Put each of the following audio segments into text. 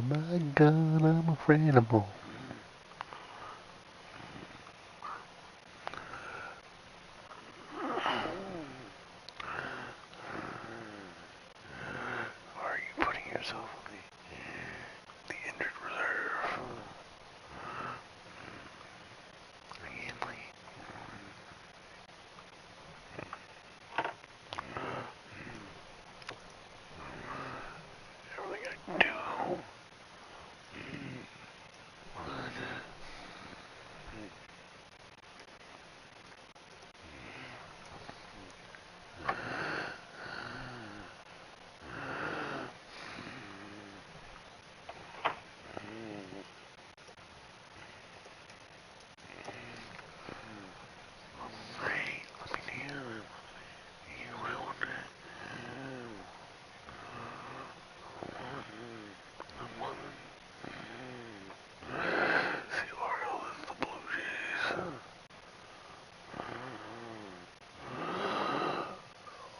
my God, I'm afraid of them. Are you putting yourself in the injured reserve? Everything I do.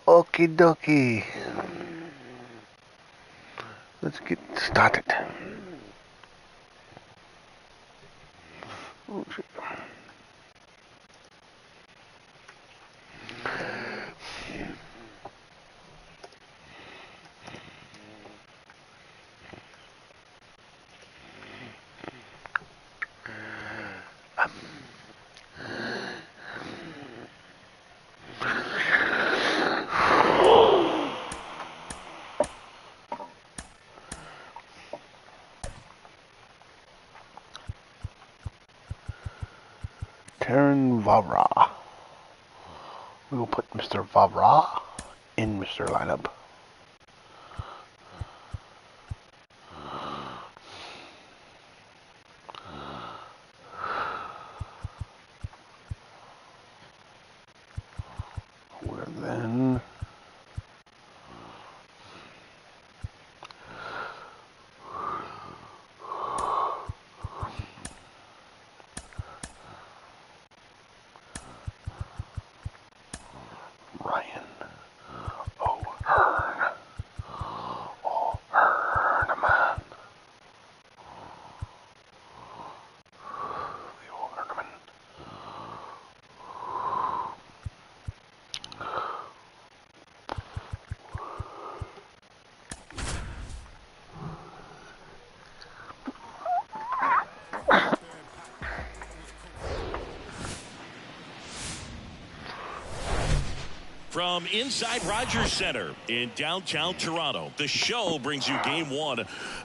Okie dokie. Let's get started. Oh, shit. Turn Vavra. We will put Mr. Vavra in Mr. Lineup. Where then? Ryan O'Hearn. O'Hearn, man. The O'Hearn. From inside Rogers Center in downtown Toronto, the show brings you game one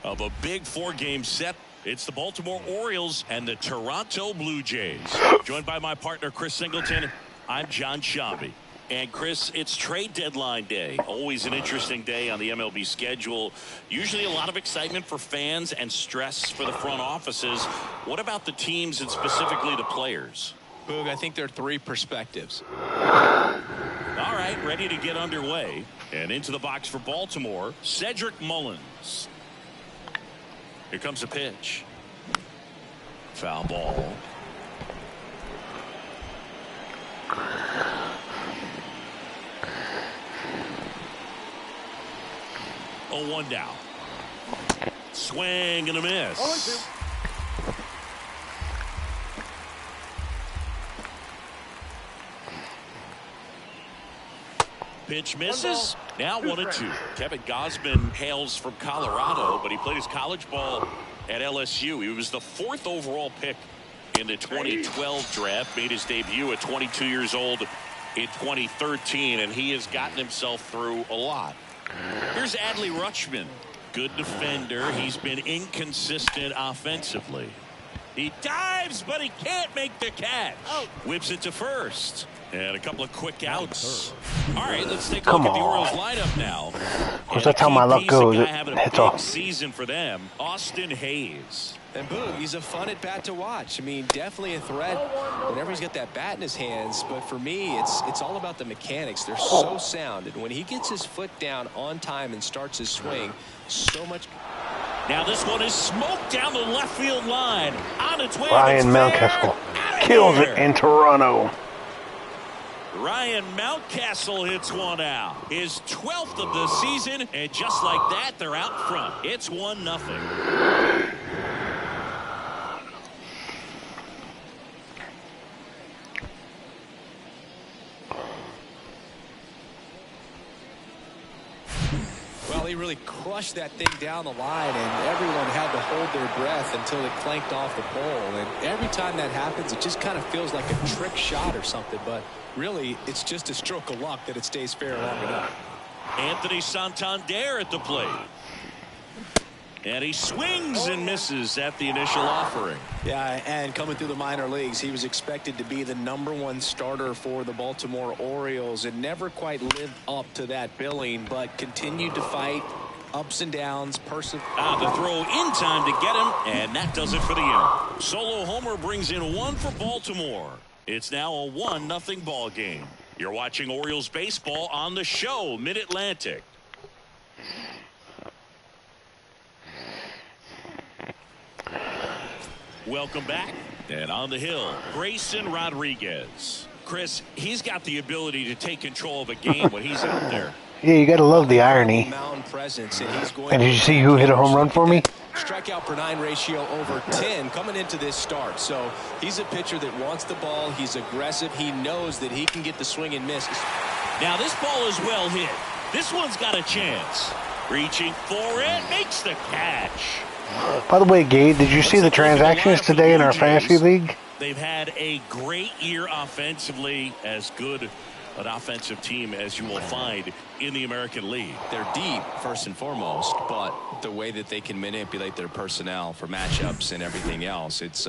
of a big four-game set. It's the Baltimore Orioles and the Toronto Blue Jays. Joined by my partner, Chris Singleton, I'm John Shabby. And Chris, it's trade deadline day. Always an interesting day on the MLB schedule. Usually a lot of excitement for fans and stress for the front offices. What about the teams and specifically the players? Boog, I think there are three perspectives. All right, ready to get underway. And into the box for Baltimore, Cedric Mullins. Here comes a pitch. Foul ball. Oh, 1 down. Swing and a miss. Pitch misses. Now 1-2. Kevin Gausman hails from Colorado, but he played his college ball at LSU. He was the 4th overall pick in the 2012 draft. Made his debut at 22 years old in 2013, and he has gotten himself through a lot. Here's Adley Rutschman. Good defender. He's been inconsistent offensively. He dives, but he can't make the catch. Whips it to first. And a couple of quick outs. All right, let's take a look at the Orioles lineup now. Because that's how my luck goes. It hits off. Season for them, Austin Hayes. And boom, he's a fun at bat to watch. I mean, definitely a threat whenever he's got that bat in his hands. But for me, it's all about the mechanics. They're so sound. And when he gets his foot down on time and starts his swing, so much. Now this one is smoked down the left field line. On its way. Ryan Mountcastle kills it in Toronto. Ryan Mountcastle hits one out. His 12th of the season, and just like that, they're out front. It's 1-0. Well, he really crushed that thing down the line, and everyone had to hold their breath until it clanked off the pole. And every time that happens, it just kind of feels like a trick shot or something. But really, it's just a stroke of luck that it stays fair long enough. Anthony Santander at the plate. And he swings and misses at the initial offering. Yeah, and coming through the minor leagues, he was expected to be the #1 starter for the Baltimore Orioles and never quite lived up to that billing, but continued to fight ups and downs. The throw in time to get him, and that does it for the inning. Solo homer brings in one for Baltimore. It's now a 1-0 ball game. You're watching Orioles baseball on the show, Mid-Atlantic. Welcome back. And on the hill, Grayson Rodriguez. Chris, he's got the ability to take control of a game when he's out there. Yeah, you got to love the irony. And did you see who hit a home run for me? Strikeout per 9 ratio over 10 coming into this start. So he's a pitcher that wants the ball. He's aggressive. He knows that he can get the swing and miss. Now this ball is well hit. This one's got a chance. Reaching for it, makes the catch. By the way, Gabe, did you see the transactions today in our fantasy league? They've had a great year offensively, as good an offensive team as you will find in the American League. They're deep, first and foremost, but the way that they can manipulate their personnel for matchups and everything else, it's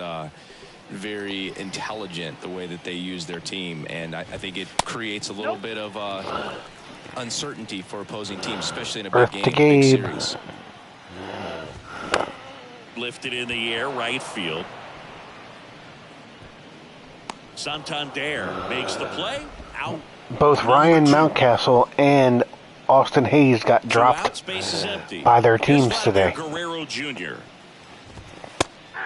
very intelligent the way that they use their team, and I think it creates a little bit of uncertainty for opposing teams, especially in a big game, big series. Lifted in the air, right field. Santander makes the play. Out. Both Ryan Mountcastle and Austin Hayes got dropped by their teams today. Guerrero Jr.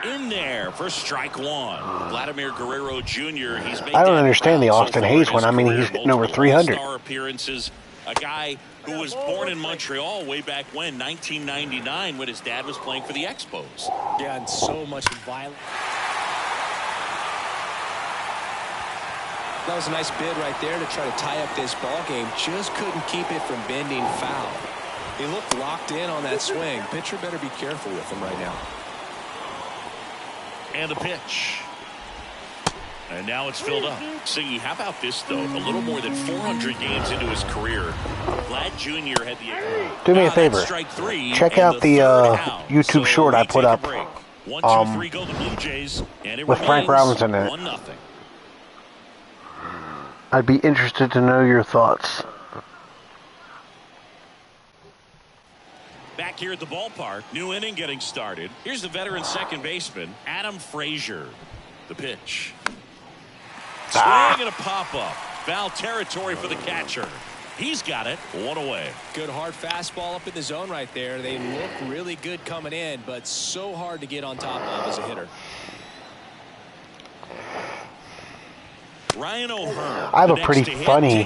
in there for strike one. Vladimir Guerrero Jr. He's made I don't understand the Austin Hayes one. I mean, he's hitting over 300. Star appearances. A guy who was born in Montreal way back when, 1999, when his dad was playing for the Expos. Yeah, and so much violence. That was a nice bid right there to try to tie up this ball game. Just couldn't keep it from bending foul. He looked locked in on that swing. Pitcher better be careful with him right now. And the pitch. And now it's filled up. Siggy, how about this, though? A little more than 400 games into his career, Vlad Jr. had the... Do me a favor. Check out the YouTube short I put up with Frank Robinson in it. 1-0. I'd be interested to know your thoughts. Back here at the ballpark, new inning getting started. Here's the veteran second baseman, Adam Frazier. The pitch. Swing and a pop-up. Foul territory for the catcher. He's got it. One away. Good hard fastball up in the zone right there. They look really good coming in, but so hard to get on top of as a hitter. Ryan O'Hearn. I have a pretty funny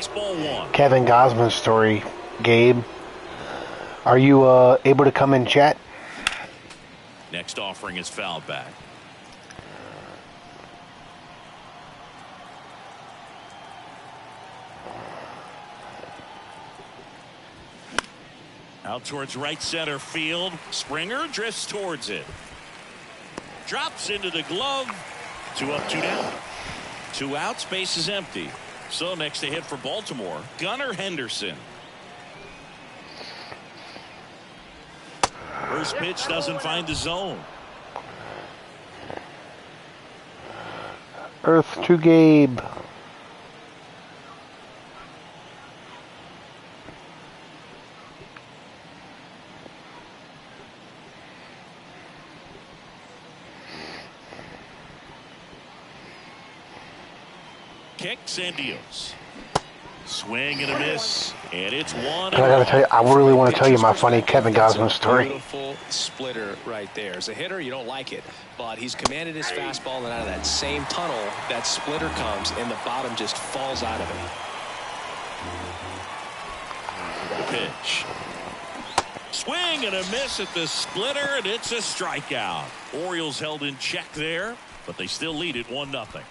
Kevin Gausman story, Gabe. Are you able to come in chat? Next offering is fouled back. Out towards right center field. Springer drifts towards it. Drops into the glove. 2 up, 2 down. 2 outs, base is empty. So next to hit for Baltimore, Gunnar Henderson. First pitch doesn't find the zone. Earth to Gabe. Kicks and deals. Swing and a miss, and it's one. But I gotta tell you, I really want to tell you my funny Kevin Gausman story. Beautiful splitter right there. As a hitter, you don't like it, but he's commanded his fastball, and out of that same tunnel, that splitter comes, and the bottom just falls out of it. The pitch. Swing and a miss at the splitter, and it's a strikeout. Orioles held in check there, but they still lead it 1-0.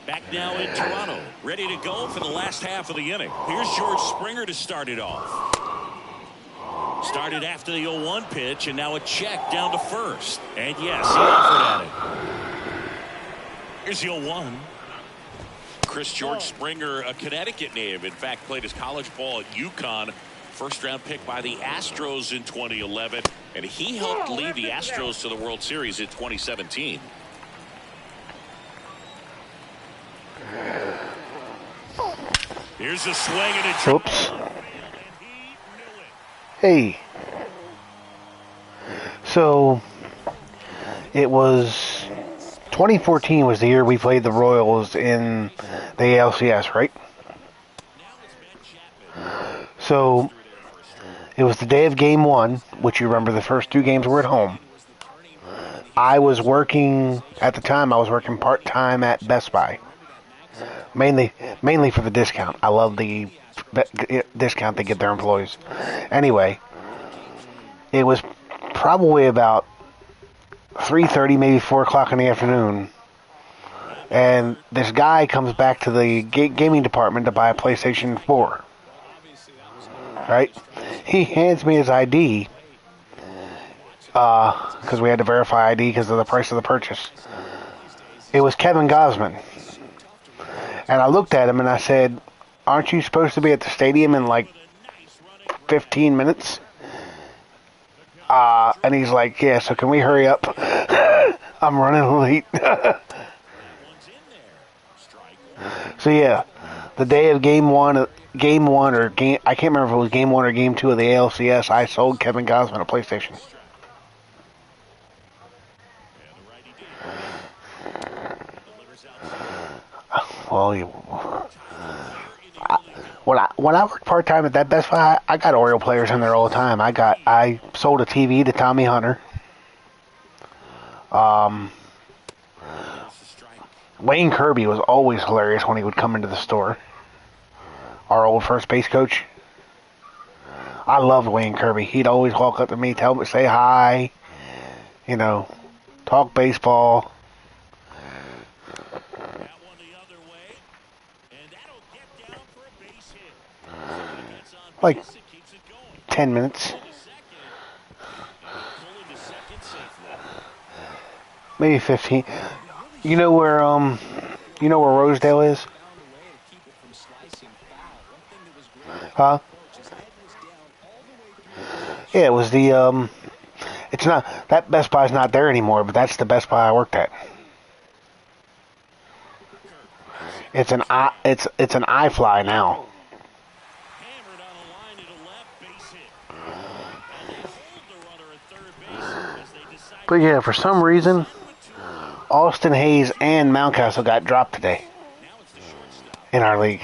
Back now in Toronto, ready to go for the last half of the inning. Here's George Springer to start it off. Started after the 0-1 pitch, and now a check down to first. And yes, he offered at it. Here's the 0-1. George Springer, a Connecticut native. In fact, played his college ball at UConn. First-round pick by the Astros in 2011. And he helped lead the Astros to the World Series in 2017. Here's a swing and a drop. Oops. Hey. So, it was 2014 was the year we played the Royals in the ALCS, right? So, it was the day of Game 1, which you remember the first 2 games were at home. I was working, at the time, I was working part-time at Best Buy. Mainly for the discount. I love the discount they get their employees. Anyway, it was probably about 3:30, maybe 4 o'clock in the afternoon. And this guy comes back to the gaming department to buy a PlayStation 4. Right? He hands me his ID. Because we had to verify ID because of the price of the purchase. It was Kevin Gausman. And I looked at him and I said, aren't you supposed to be at the stadium in like 15 minutes? And he's like, yeah, so can we hurry up? I'm running late. So yeah, the day of game one or game, I can't remember if it was game 1 or game 2 of the ALCS, I sold Kevin Gausman a PlayStation. Well, when I worked part time at that Best Buy, I got Oriole players in there all the time. I sold a TV to Tommy Hunter. Wayne Kirby was always hilarious when he would come into the store. Our old first base coach. I loved Wayne Kirby. He'd always walk up to me, say hi, talk baseball. Like 10 minutes. Maybe 15. You know where Rosedale is? Huh? Yeah, it was the it's not, that Best Buy's not there anymore, but that's the Best Buy I worked at. It's an iFly now. But yeah, for some reason, Austin Hayes and Mountcastle got dropped today in our league.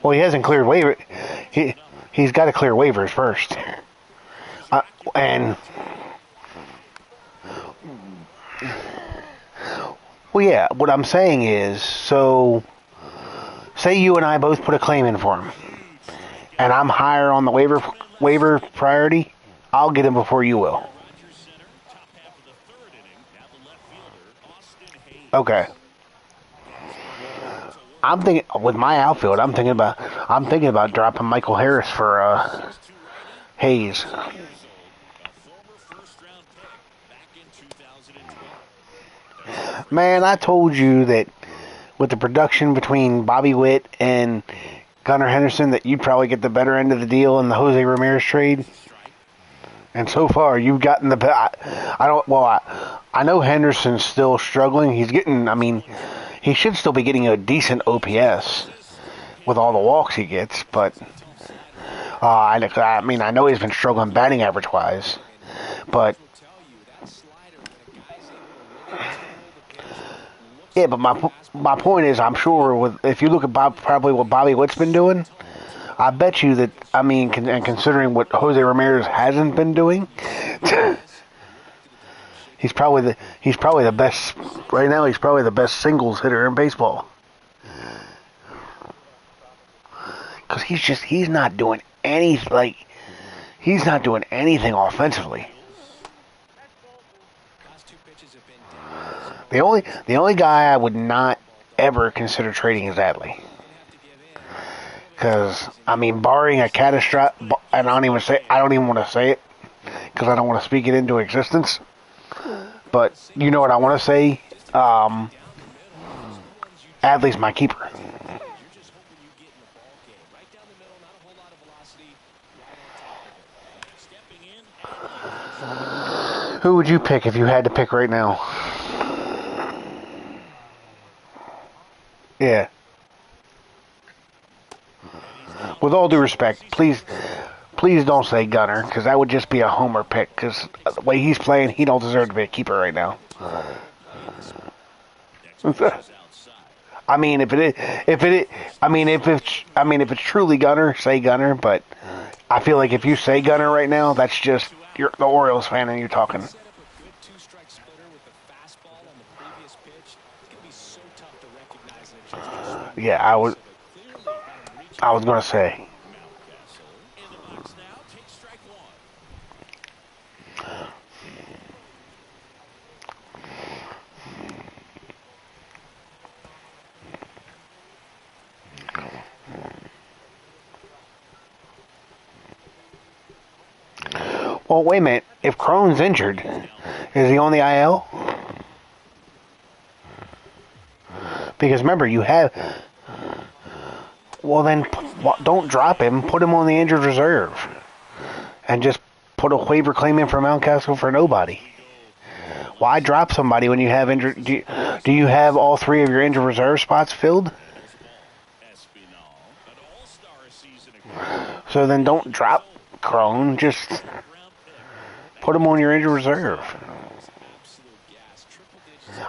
Well, he hasn't cleared waiver. He's got to clear waivers first. Well, yeah. What I'm saying is, so say you and I both put a claim in for him, and I'm higher on the waiver priority, I'll get him before you will. Okay. I'm thinking with my outfield. I'm thinking about dropping Michael Harris for Hayes. Man, I told you that with the production between Bobby Witt and Gunnar Henderson, that you'd probably get the better end of the deal in the Jose Ramirez trade. And so far, you've gotten the. I know Henderson's still struggling. He should still be getting a decent OPS with all the walks he gets, but I know he's been struggling batting average wise, but Yeah, but my point is, I'm sure if you look at probably what Bobby Witt's been doing, I bet you that, I mean, and considering what Jose Ramirez hasn't been doing, he's probably the best right now. He's probably the best singles hitter in baseball because he's not doing he's not doing anything offensively. The only guy I would not ever consider trading is Adley. Because, I mean, barring a catastrophic, and I don't even want to say it, because I don't want to speak it into existence. But you know what I want to say? Adley's my keeper. Who would you pick if you had to pick right now? Yeah. With all due respect, please don't say Gunner, because that would just be a homer pick. Because the way he's playing, he don't deserve to be a keeper right now. I mean, if it's truly Gunner, say Gunner. But I feel like if you say Gunner right now, that's just you're the Orioles fan and you're talking. Yeah, I was going to say. Well, wait a minute. If Crone's injured, is he on the IL? Because remember, you have... Well, then, don't drop him. Put him on the injured reserve. And just put a waiver claim in for Mountcastle for nobody. Why drop somebody when you have injured... Do you have all three of your injured reserve spots filled? So then don't drop Crone. Just put him on your injured reserve.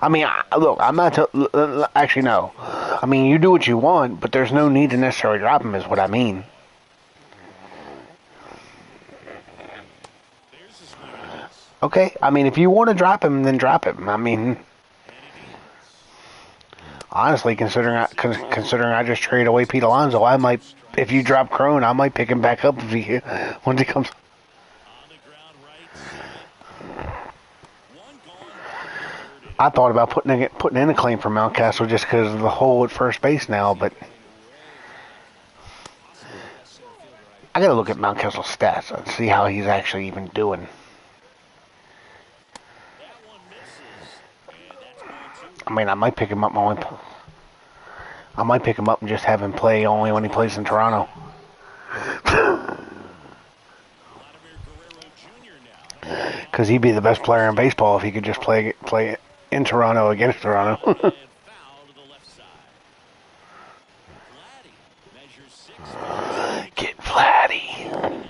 I mean, look, I'm not... Actually, no. I mean, you do what you want, but there's no need to necessarily drop him, is what I mean. Okay, I mean, if you want to drop him, then drop him. I mean, honestly, considering I just traded away Pete Alonso, I might, if you drop Crone, I might pick him back up once he comes. I thought about putting in a claim for Mountcastle just because of the hole at first base now, but I got to look at Mountcastle's stats and see how he's actually even doing. I mean, I might pick him up and just have him play only when he plays in Toronto. Because he'd be the best player in baseball if he could just play in Toronto against Toronto. Get Vladdy.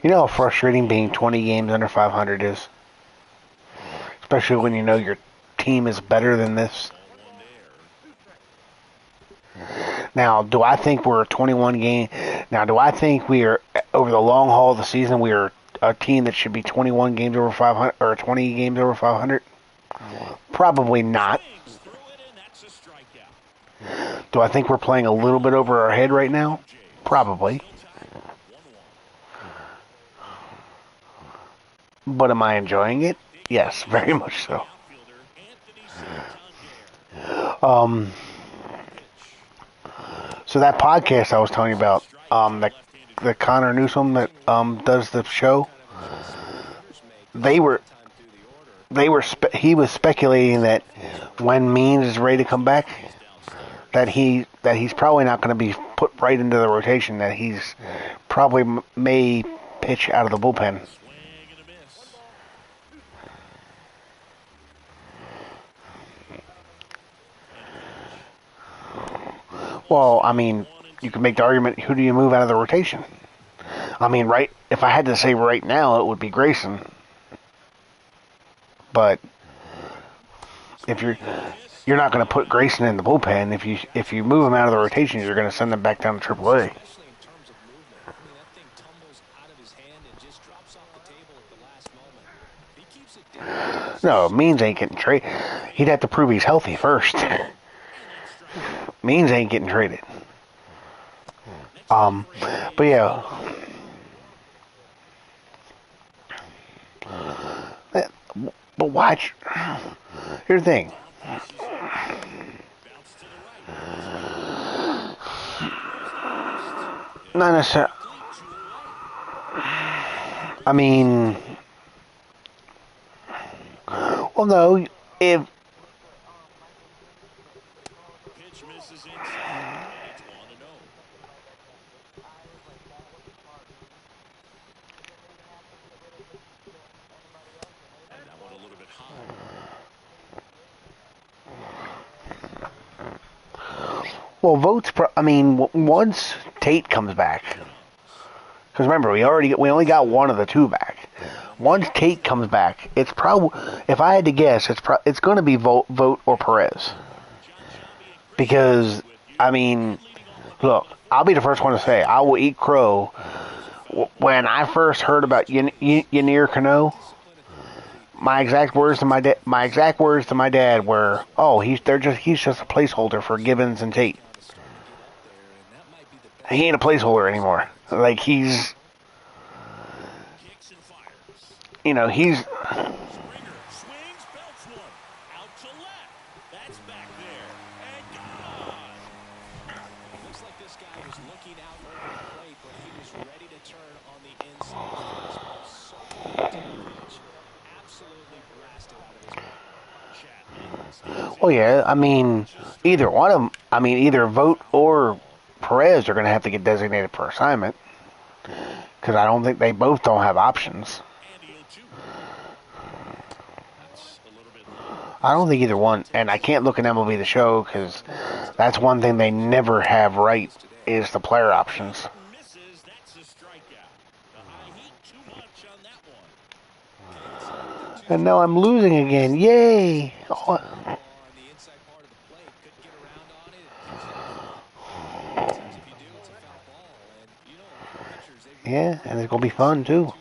You know how frustrating being 20 games under 500 is? Especially when you know your team is better than this. Now, do I think we're a 21 game? Now, do I think we are, over the long haul of the season, we are a team that should be 21 games over 500 or 20 games over 500? Probably not. Do I think we're playing a little bit over our head right now? Probably. But am I enjoying it? Yes, very much so. So that podcast I was telling you about, the Connor Newsom that does the show, he was speculating that when Means is ready to come back, that he's probably not going to be put right into the rotation, that he's probably may pitch out of the bullpen. Well, I mean, you can make the argument, who do you move out of the rotation? I mean, if I had to say right now, it would be Grayson. But if you're not going to put Grayson in the bullpen. If you move him out of the rotation, you're going to send him back down to AAA. No, Means ain't getting traded. He'd have to prove he's healthy first. Means ain't getting traded. But yeah. But watch. Here's the thing. Not necessarily. I mean, well, no. If well, votes. I mean, once Tate comes back, because remember, we only got one of the two back. Once Tate comes back, it's probably, if I had to guess, it's going to be Vogt or Perez. Because, I mean, look, I'll be the first one to say I will eat crow. When I first heard about Yennier Cano, my exact words to my dad were, "Oh, he's just a placeholder for Gibbons and Tate. He ain't a placeholder anymore. Like he's." You know, he's... Looks like this guy was looking out over the plate, but he was ready to turn on the inside. Absolutely blasted out of his... Well, yeah, I mean, either one of them, either Vogt or Perez are going to have to get designated for assignment. Because I don't think they both don't have options. I don't think either one, and I can't look at MLB The Show because that's one thing they never have right is the player options. And now I'm losing again. Yay! Oh. Yeah, and it's going to be fun too.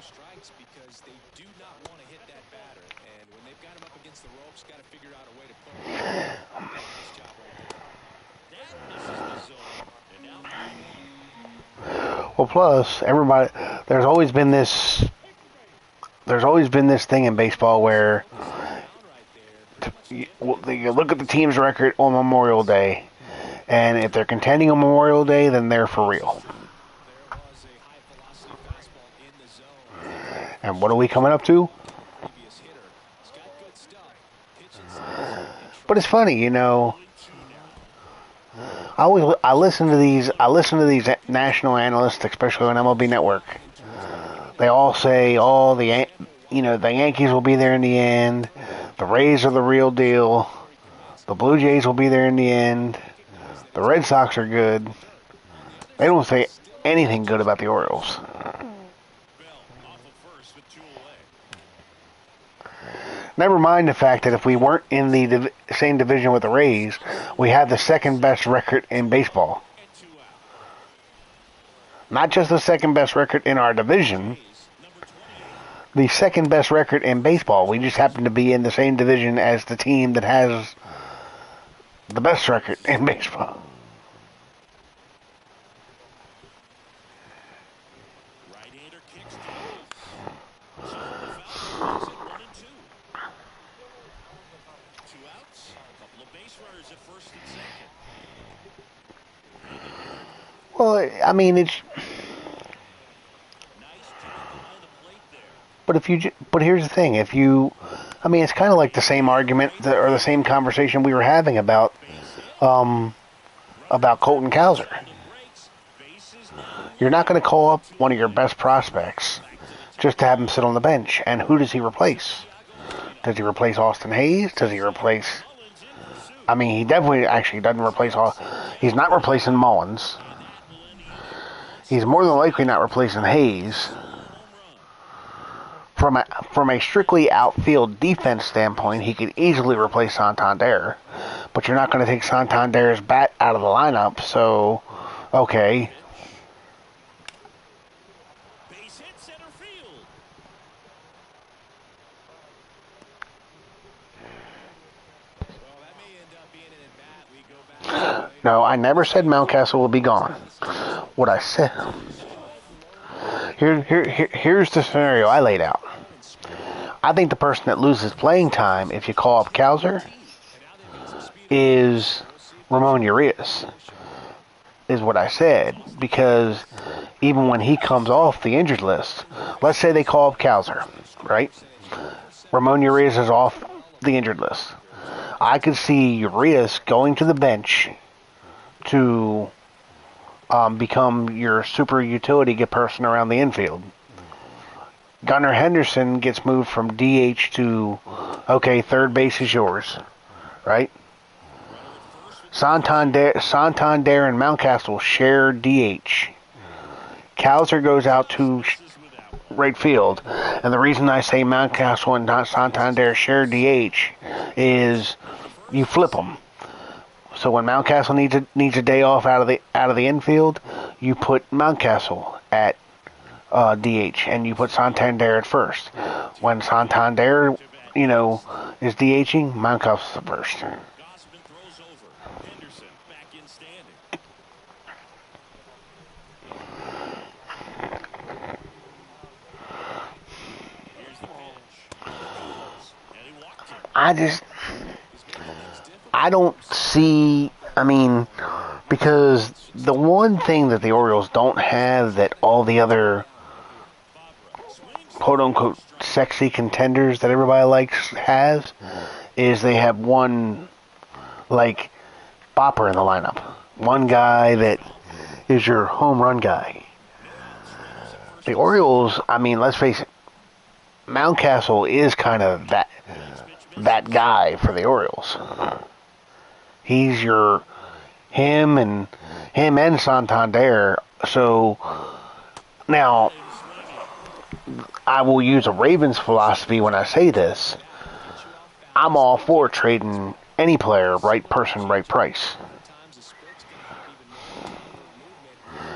Well, plus everybody, there's always been this thing in baseball where you look at the team's record on Memorial Day, and if they're contending on Memorial Day, then they're for real. And what are we coming up to? But it's funny, you know. I listen to these national analysts, especially on MLB Network. They all say, "Oh, the Yankees will be there in the end. The Rays are the real deal. The Blue Jays will be there in the end. The Red Sox are good." They don't say anything good about the Orioles. Never mind the fact that if we weren't in the same division with the Rays, we had the second best record in baseball. Not just the second best record in our division, the second best record in baseball. We just happen to be in the same division as the team that has the best record in baseball. Well, I mean, it's... But here's the thing. It's kind of like the same argument or the same conversation we were having about Colton Cowser. You're not going to call up one of your best prospects just to have him sit on the bench. And who does he replace? Does he replace Austin Hayes? Does he replace... he definitely actually doesn't replace... He's not replacing Mullins. He's more than likely not replacing Hayes. from a strictly outfield defense standpoint, he could easily replace Santander, but you're not going to take Santander's bat out of the lineup. So, okay. Base hit center field. Well, that may end up being an at-bat. We go back. No, I never said Mountcastle will be gone. What I said. Here's the scenario I laid out. I think the person that loses playing time if you call up Kowser is Ramon Urias, is what I said. Because even when he comes off the injured list, let's say they call up Kowser, right? Ramon Urias is off the injured list. I could see Urias going to the bench to become your super utility person around the infield. Gunnar Henderson gets moved from DH to, okay, third base is yours, right? Santander and Mountcastle share DH. Kowser goes out to right field, and the reason I say Mountcastle and Santander share DH is you flip them. So when Mountcastle needs a day off out of the infield, you put Mountcastle at DH, and you put Santander at first. When Santander, is DHing, Mountcastle's at first. Gosman throws over. Henderson back in standing. Here's the pitch. And he walked him. I don't see, because the one thing that the Orioles don't have that all the other quote-unquote sexy contenders that everybody likes has is they have one, bopper in the lineup. One guy that is your home run guy. The Orioles, let's face it, Mountcastle is kind of that guy for the Orioles. He's him and Santander. So now I will use a Ravens philosophy when I say this. I'm all for trading any player, right person, right price.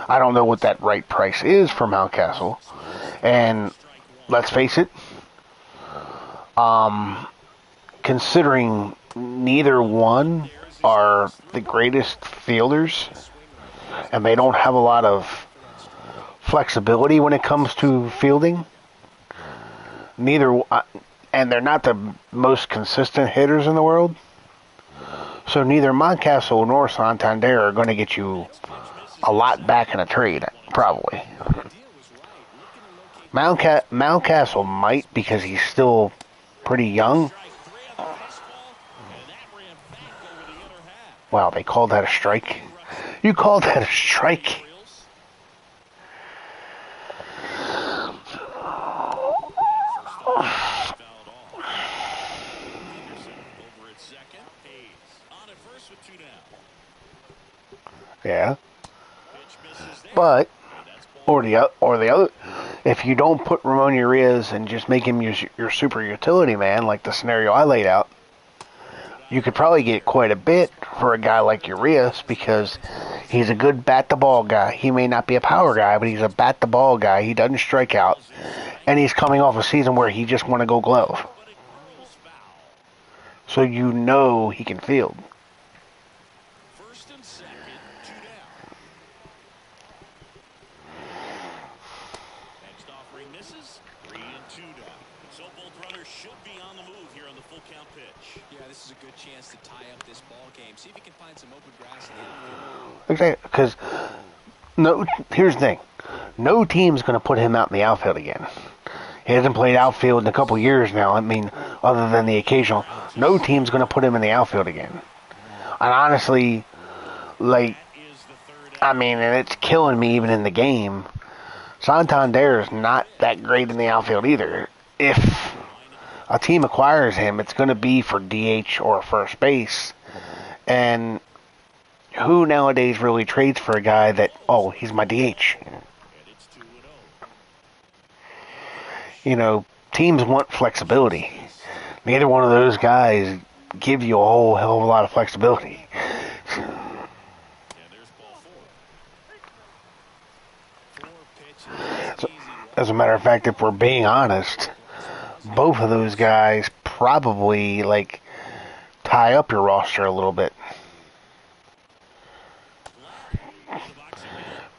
I don't know what that right price is for Mountcastle. And let's face it, considering neither one are the greatest fielders, and they don't have a lot of flexibility when it comes to fielding, and they're not the most consistent hitters in the world, so neither Mountcastle nor Santander are going to get you a lot back in a trade, probably. Mountcastle might, because he's still pretty young. Wow, they called that a strike? You called that a strike? Yeah. But, or the other, if you don't put Ramon Urias and just make him your super utility man, like the scenario I laid out, you could probably get quite a bit for a guy like Urias because he's a good bat-the-ball guy. He may not be a power guy, but he's a bat-the-ball guy. He doesn't strike out. And he's coming off a season where he just won a Gold Glove. So he can field. First and second, 2 down. Next offering misses. 3 and 2 down. So both runners should be on the move here on the full count pitch. Yeah, this is a good chance to tie up this ball game. See if he can find some open grass in the outfield. Exactly, because here's the thing. No team's going to put him out in the outfield again. He hasn't played outfield in a couple years now. Other than the occasional. No team's going to put him in the outfield again. And honestly, and it's killing me even in the game. Santander is not that great in the outfield either. If a team acquires him, it's going to be for DH or first base. And who nowadays really trades for a guy that, he's my DH? teams want flexibility. Neither one of those guys give you a whole hell of a lot of flexibility. So, as a matter of fact, if we're being honest, both of those guys probably like tie up your roster a little bit.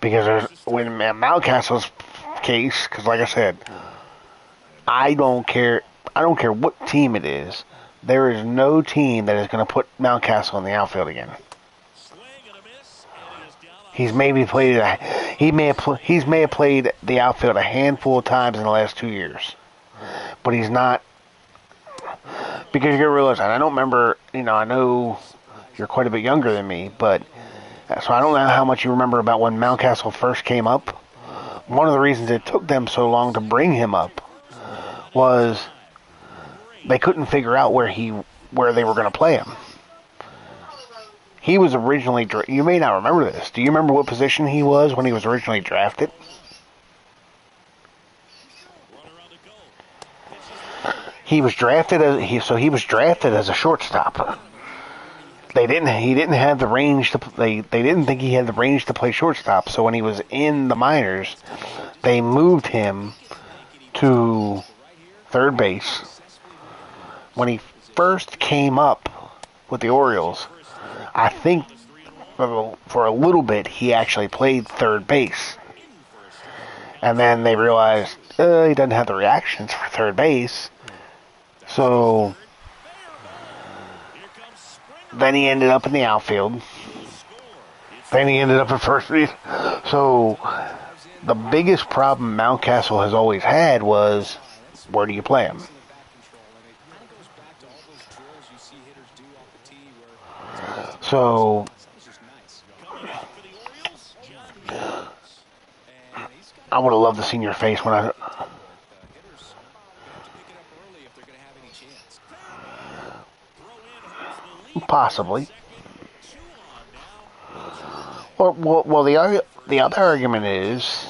Because when Mountcastle's case, because like I said, I don't care what team it is. There is no team that is going to put Mountcastle in the outfield again. He's maybe played he may have played the outfield a handful of times in the last 2 years, but he's not, because you gotta realize, and I don't remember. I know you're quite a bit younger than me, but so I don't know how much you remember about when Mountcastle first came up. One of the reasons it took them so long to bring him up was they couldn't figure out where they were going to play him. He was originally, you may not remember this. Do you remember what position he was when he was originally drafted? He was drafted as a shortstop. He didn't have the range to. They didn't think he had the range to play shortstop. So when he was in the minors, they moved him to third base. When he first came up with the Orioles, I think for a little bit he actually played third base. And then they realized he doesn't have the reactions for third base. So then he ended up in the outfield. Then he ended up at first base. So the biggest problem Mountcastle has always had was, where do you play him? So I would have loved to see your face when I. Possibly. Well, the other argument is,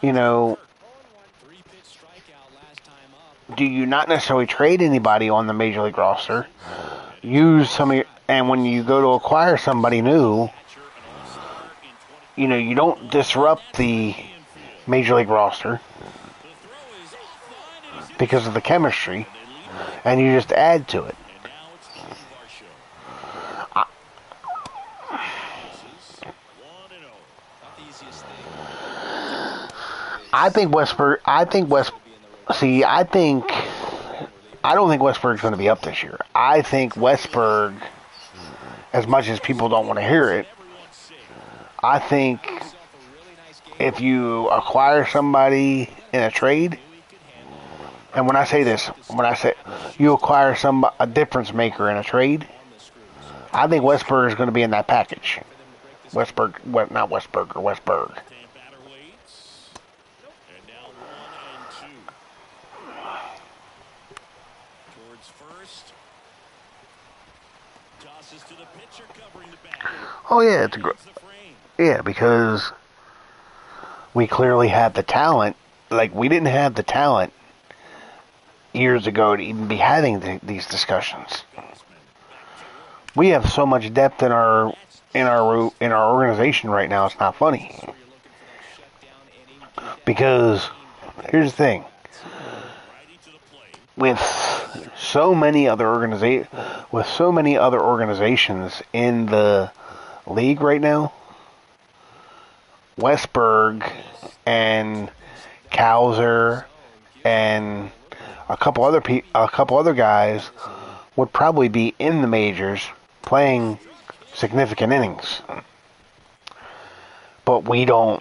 do you not necessarily trade anybody on the Major League roster? Use some of your, and when you go to acquire somebody new, you don't disrupt the Major League roster because of the chemistry, and you just add to it. I don't think Westburg's going to be up this year. I think Westburg, as much as people don't want to hear it, I think if you acquire somebody in a trade, and when I say you acquire a difference maker in a trade, I think Westburg is going to be in that package. Westburg. Oh yeah, because we clearly had the talent. Like, we didn't have the talent years ago to even be having these discussions. We have so much depth in our organization right now. It's not funny. Because here's the thing: with so many other organizations in the league right now, Westburg and Cowser and a couple other guys would probably be in the majors playing significant innings. But we don't.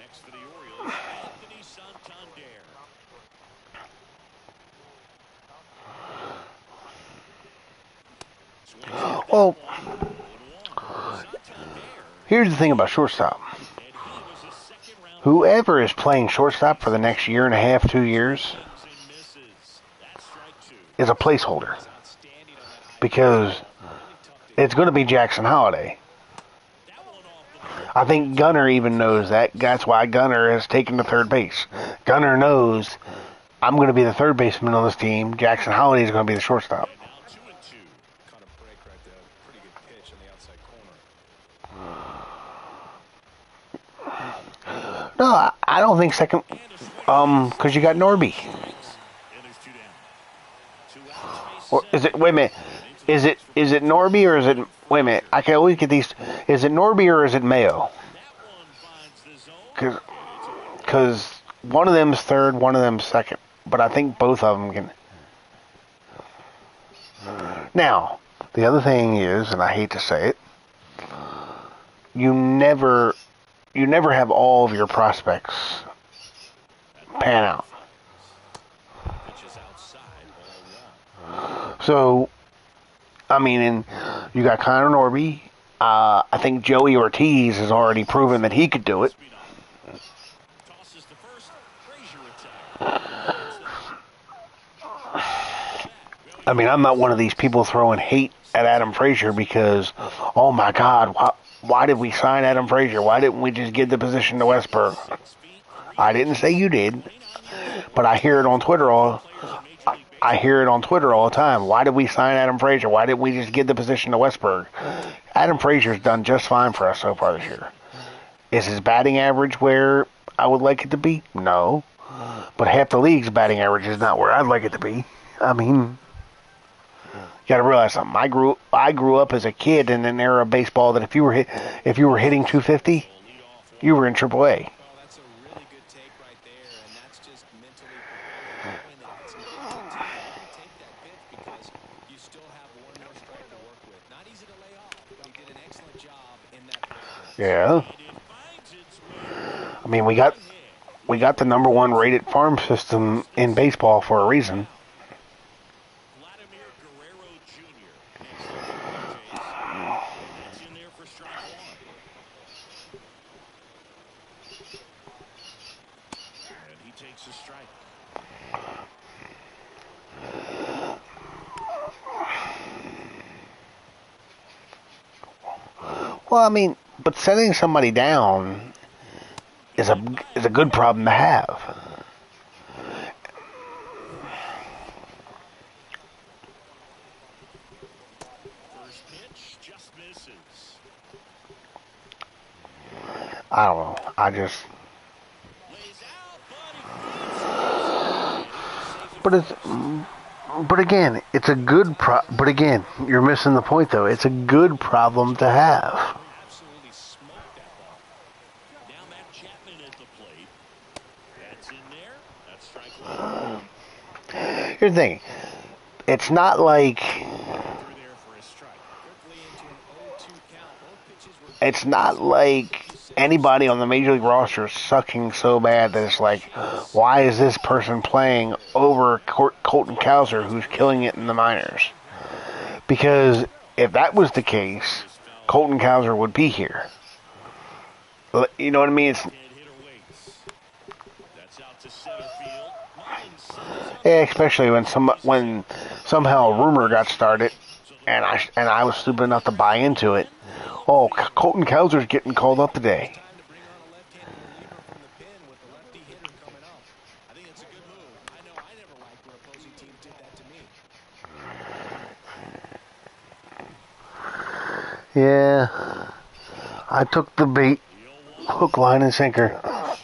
Well, here's the thing about shortstop. Whoever is playing shortstop for the next year and a half, 2 years, is a placeholder. Because it's going to be Jackson Holliday. I think Gunnar even knows that. That's why Gunnar has taken to third base. Gunnar knows I'm going to be the third baseman on this team. Jackson Holliday is going to be the shortstop. And now 2-2. Caught a break right there. Pretty good pitch on the outside corner. No, I don't think second. Because you got Norby. And there's 2 down. 2 outs, base Or set. is it? Wait a minute. Is it Norby or is it? Wait a minute. I can always get these. Is it Norby or is it Mayo? That one finds the zone. Because one of them's third, one of them's second. But I think both of them can. Now, the other thing is, and I hate to say it, you never have all of your prospects pan out. Pitches outside, ball 1. So, I mean, and you got Connor Norby. I think Joey Ortiz has already proven that he could do it. Tosses to first. Frazier attack. I mean, I'm not one of these people throwing hate at Adam Frazier because, oh my God, why did we sign Adam Frazier? Why didn't we just give the position to Westberg? I didn't say you did, but I hear it on Twitter I hear it on Twitter all the time. Why did we sign Adam Frazier? Why didn't we just give the position to Westberg? Adam Frazier's done just fine for us so far this year. Is his batting average where I would like it to be? No. But half the league's batting average is not where I'd like it to be. I mean, you got to realize something. I grew up as a kid in an era of baseball that if you were hitting 250, you were in AAA. Well, that's a really good take right there, and that's just mentally knowing that if it's not 2-2, you take that pitch because you still have one more strike to work with. Not easy to lay off, but he did an excellent job in that break. Yeah. I mean, we got the number 1 rated farm system in baseball for a reason. Vladimir Guerrero Jr. next up for the Blue Jays. That's in there for strike 1. And he takes a strike. Well, I mean, but setting somebody down is a good problem to have. First pitch just misses. I don't know. I just. Lays out, But it's. But again, it's a good But again, you're missing the point though. It's a good problem to have. absolutely smoked that ball. Now Matt Chapman at the plate. That's in there. That's strike 1. Here's the thing. It's not like. Through there for a strike. Quickly into an 0-2 count. Both pitches were It's not like anybody on the Major League roster is sucking so bad that it's like, why is this person playing over Colton Cowser, who's killing it in the minors? Because if that was the case, Colton Cowser would be here. You know what I mean? It's, Dead hitter waits. That's out to center field. Mullins especially when somehow a rumor got started, and I was stupid enough to buy into it. Oh, Colton Cowser's getting called up today. time to bring on a left-handed reliever from the pen with the lefty hitter coming up. I think it's a good move. I know I never liked when opposing teams did that to me. Yeah, I took the bait, hook, line, and sinker. just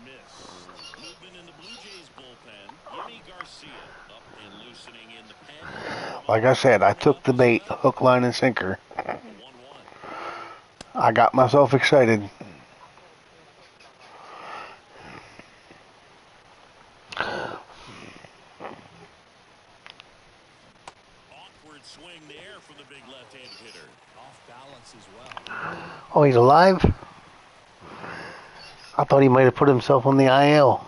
missed. Movement in the Blue Jays bullpen. Yimi Garcia up and loosening in the pen. Like I said, I took the bait, hook, line, and sinker. 1-1. I got myself excited. Awkward swing there from the big left-handed hitter. Off balance as well. Oh, he's alive? I thought he might have put himself on the IL.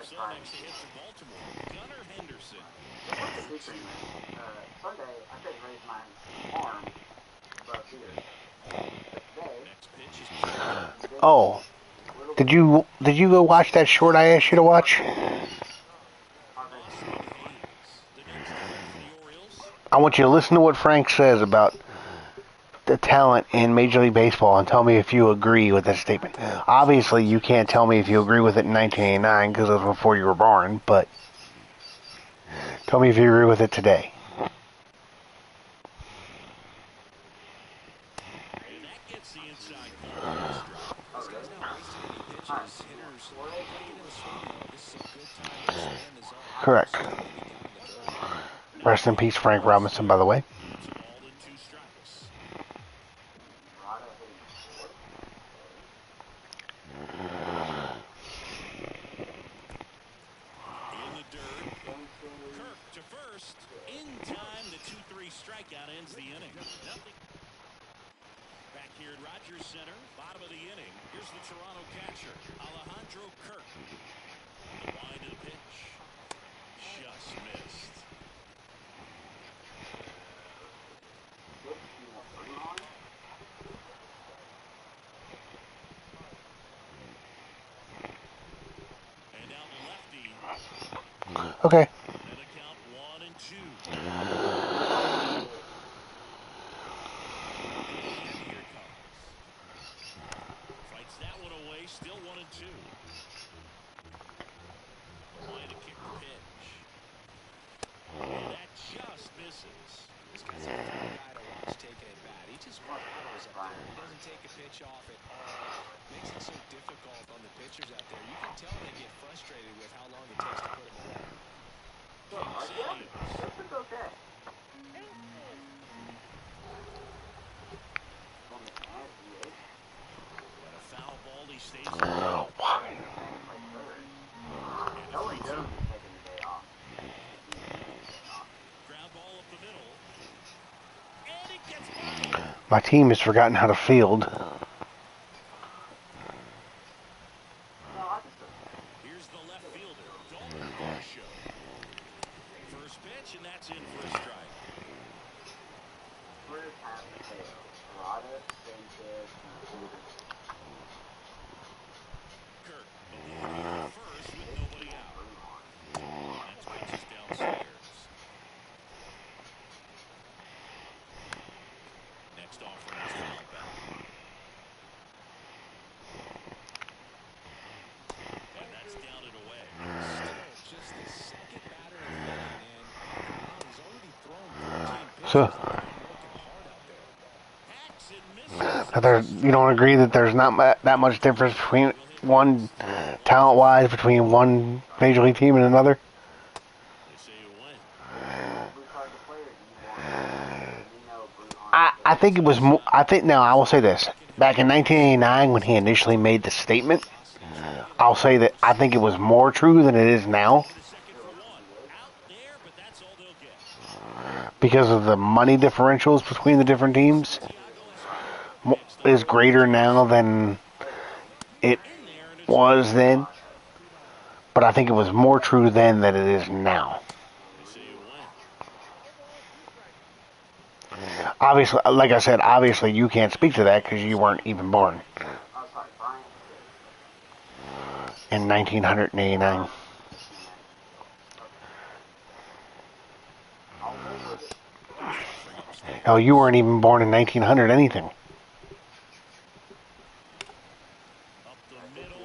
So next to hit for Baltimore, Gunnar Henderson. Next pitch is Oh, did you go watch that short I asked you to watch? Austin Hayes. The next hitter for the Orioles. I want you to listen to what Frank says about the talent in Major League Baseball and tell me if you agree with that statement. Obviously, you can't tell me if you agree with it in 1989 because it was before you were born, but tell me if you agree with it today. And that gets the inside corner of the strike. This guy's not wasting any pitches. Hitters got to get in the swing mode. This is a good time to expand the zone. Correct. So anything in the third. Rest in peace, Frank Robinson, by the way. It's a ball and 2 strikes. In the dirt. Kirk to first. In time, the 2-3 strikeout ends the inning. Nothing. Back here at Rogers Center, bottom of the inning. Here's the Toronto catcher, Alejandro Kirk. The line to the pitch. Just missed. And now the lefty. Okay. And a count 1-2. And here it comes. Fights that one away. Still 1-2. Line to kick the pitch. And that just misses. This guy's a fun guy to watch taking at bat. He just rattles up there. He doesn't take a pitch off at all. Makes it so difficult on the pitchers out there. You can tell they get frustrated with how long it takes to put him away. But a foul ball, he stays Oh, why? ground ball up the middle. And it gets by. My team has forgotten how to field. Here's the left fielder, Dalton Varsho. First pitch, and that's in for a strike. Kirk, the lead at first with nobody out. That's pitches downstairs. Next offering is foul back. And that's down and away. Still just the second batter of the inning, and he's already thrown 13 pitches. So, Working hard out there. Hacks and misses. you don't agree that there's not that much difference between one talent-wise between one major league team and another? They say you win. I think it was. Now I will say this: back in 1989, when he initially made the statement, I'll say that I think it was more true than it is now Second for one. Out there, but that's all they'll get. because of the money differentials between the different teams is greater now than it was then. But I think it was more true then than it is now. They say you win. Obviously, like I said, obviously you can't speak to that because you weren't even born in 1989. Hell, you weren't even born in 1900 anything. Up the middle.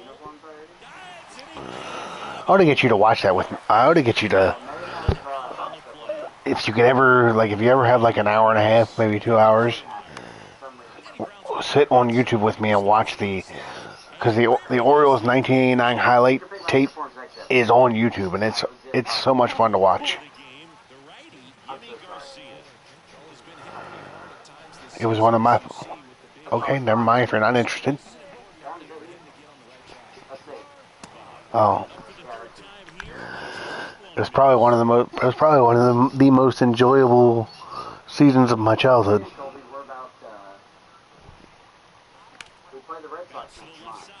I ought to get you to watch that with me. I ought to get you to, if you could ever, like, if you ever have like an hour and a half, maybe 2 hours, sit on YouTube with me and watch because the Orioles 1989 highlight tape is on YouTube, and it's so much fun to watch. It was one of my. Okay, never mind if you're not interested. Oh. It was probably one of the most. It was probably one of the most enjoyable seasons of my childhood. We play the Red Sox next month,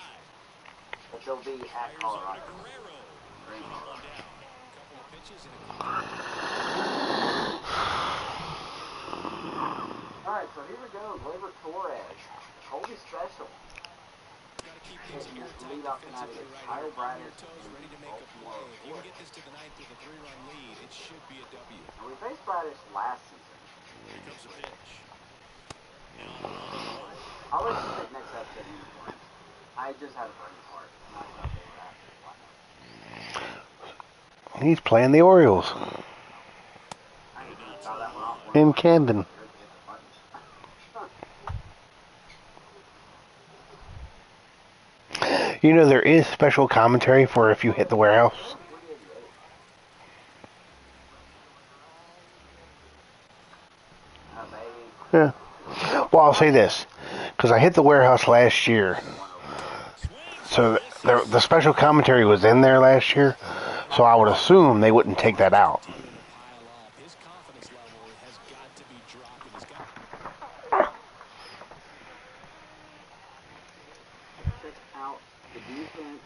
but they'll be at Colorado. All right, so here we go. Gleyber Torres, Colby Special. Lead off tonight against Kyle Bryant and Baltimore Orioles. Get this to the ninth with a 3-run lead. It should be a W. And we faced Bryant last season. Here comes the pitch. I'll let you pick next episode. I just had a burning heart. He's playing the Orioles in Camden. You know, there is special commentary for if you hit the warehouse. Yeah. Well, I'll say this, because I hit the warehouse last year. So the special commentary was in there last year, so I would assume they wouldn't take that out. Check out the defense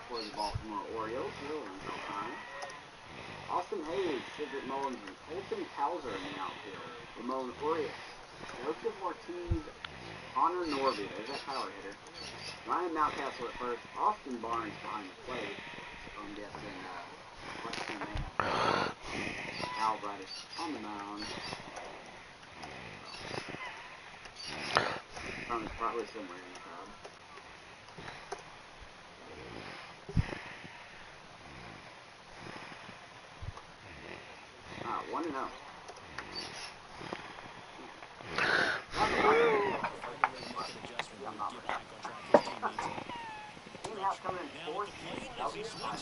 for the Baltimore Orioles. Austin Hayes, Cedric Mullins, and Colton Cowser in the outfield. Ramon Urias, Joseph Ortiz, Connor Norby, there's that power hitter. Ryan Mountcastle at first, Austin Barnes behind the plate. I'm guessing Western Man. Al Braddock on the mound. From probably somewhere in the crowd. 1-0. Coming in fourth. That's inside.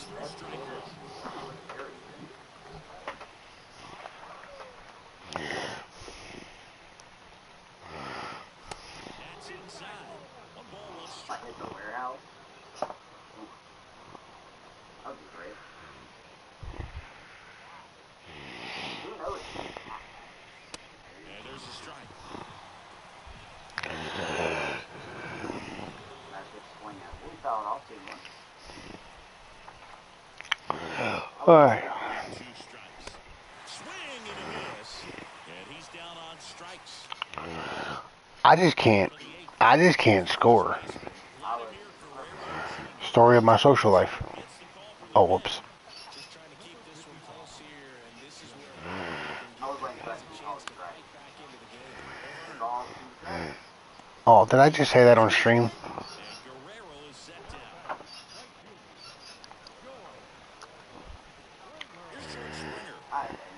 One ball, one strike. Hit the warehouse. That would be great. Who knows? And there's a strike. That's good swing out. We fouled off too much. All right. Two strikes. Swing and a miss. And he's down on strikes. I just can't score. Story of my social life. Oh, whoops. Oh, did I just say that on stream?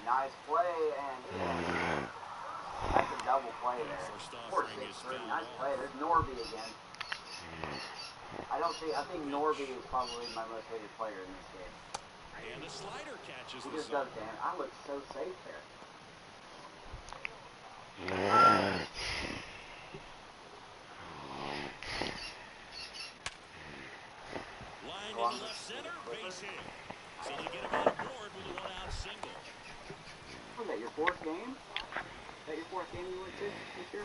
Nice play, and that's a double play there. 4-6-3, nice play. There's Norby again. I think Norby is probably my most hated player in this game. And the slider catches he just does, Dan. I look so safe there. Line into left center, base hit. So they get him on board with a one-out single. Was that your fourth game? Is that your fourth game you went to this year?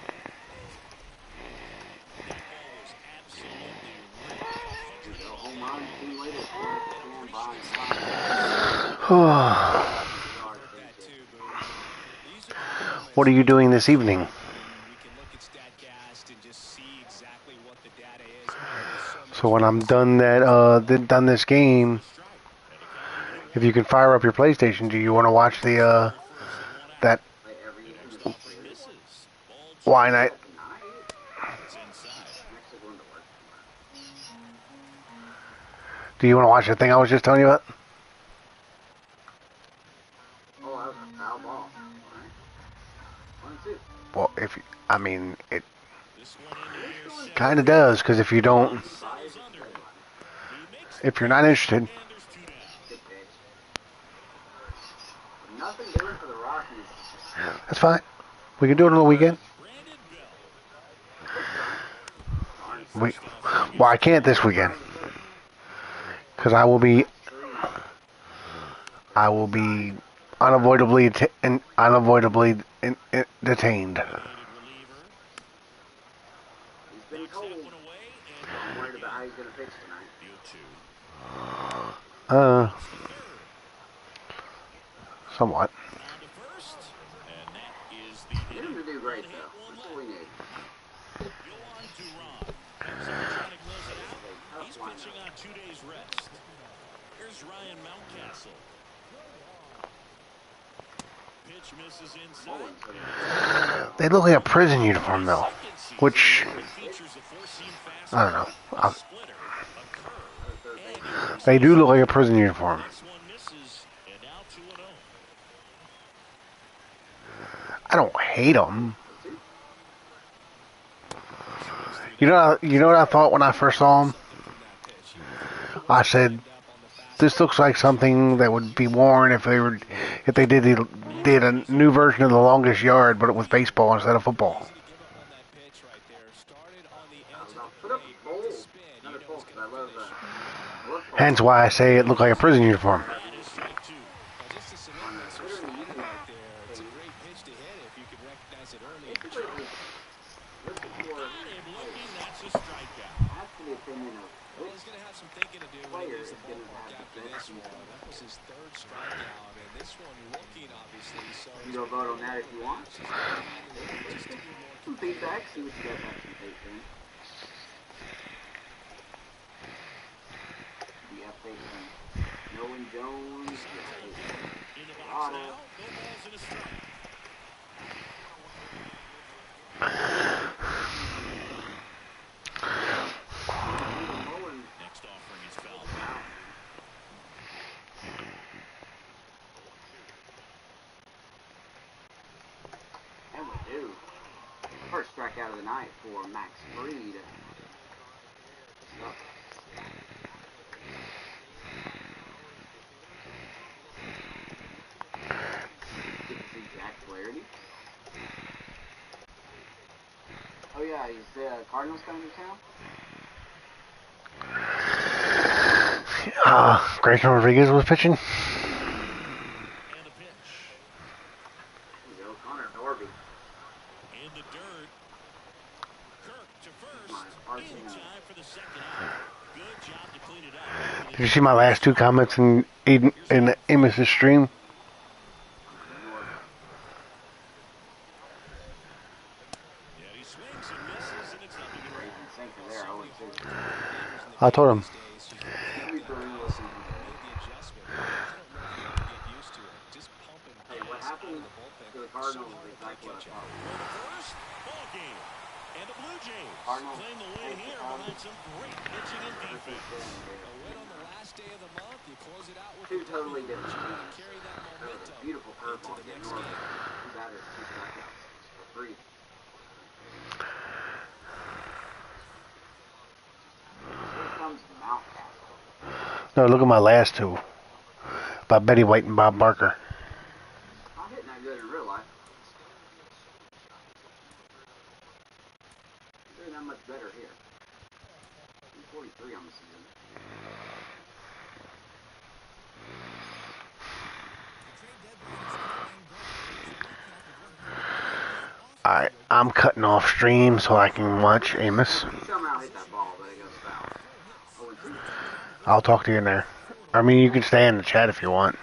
That ball was absolutely ripped. Home run, 2 later. What are you doing this evening? So when I'm done done this game, if you can fire up your PlayStation, do you want to watch the that why night? Do you want to watch the thing I was just telling you about? Well, it kind of does, because if you're not interested, that's fine. We can do it on the weekend. Well, I can't this weekend, because I will be I will be unavoidably detained. He's been cold. I'm worried about how he's going to pitch tonight. Somewhat. Get him to do great, though. That's what we need. He's pitching on 2 days rest. Here's Ryan Mountcastle. Pitch misses inside. They look like a prison uniform, though, which I don't know. They do look like a prison uniform. I don't hate them. You know what I thought when I first saw them? I said, this looks like something that would be worn if they did a new version of The Longest Yard, but it was baseball instead of football. Hence why I say it looked like a prison uniform. You go vote on that if you want. Some feedback, see what you guys have some faith in. Do you have faith in Nolan Jones? Do you have faith in Otto? Next offering is fouled out. And we do. First strikeout of the night for Max Fried. Good to see Jack Flaherty. Oh yeah, is the Cardinals coming to town? Grayson Rodriguez was pitching. Did you see my last two comments in Amos's stream? I told him. What happened to the Cardinals is exactly what I thought. And the Blue Jays Cardinals claim the win here behind some great pitching and defense. A win on the last day of the month. You close it out with two totally different. carry that momentum. Beautiful curveball getting north. Two batters, two strikeouts for free. Here comes Mountcastle. No, look at my last two. By Betty White and Bob Barker. I'm hitting that good in real life. Doing that much better here. I'm 43 on the season. Alright, I'm cutting off stream so I can watch Amos. He somehow hit that ball, but it goes foul. 0-2. I'll talk to you in there. I mean, you can stay in the chat if you want.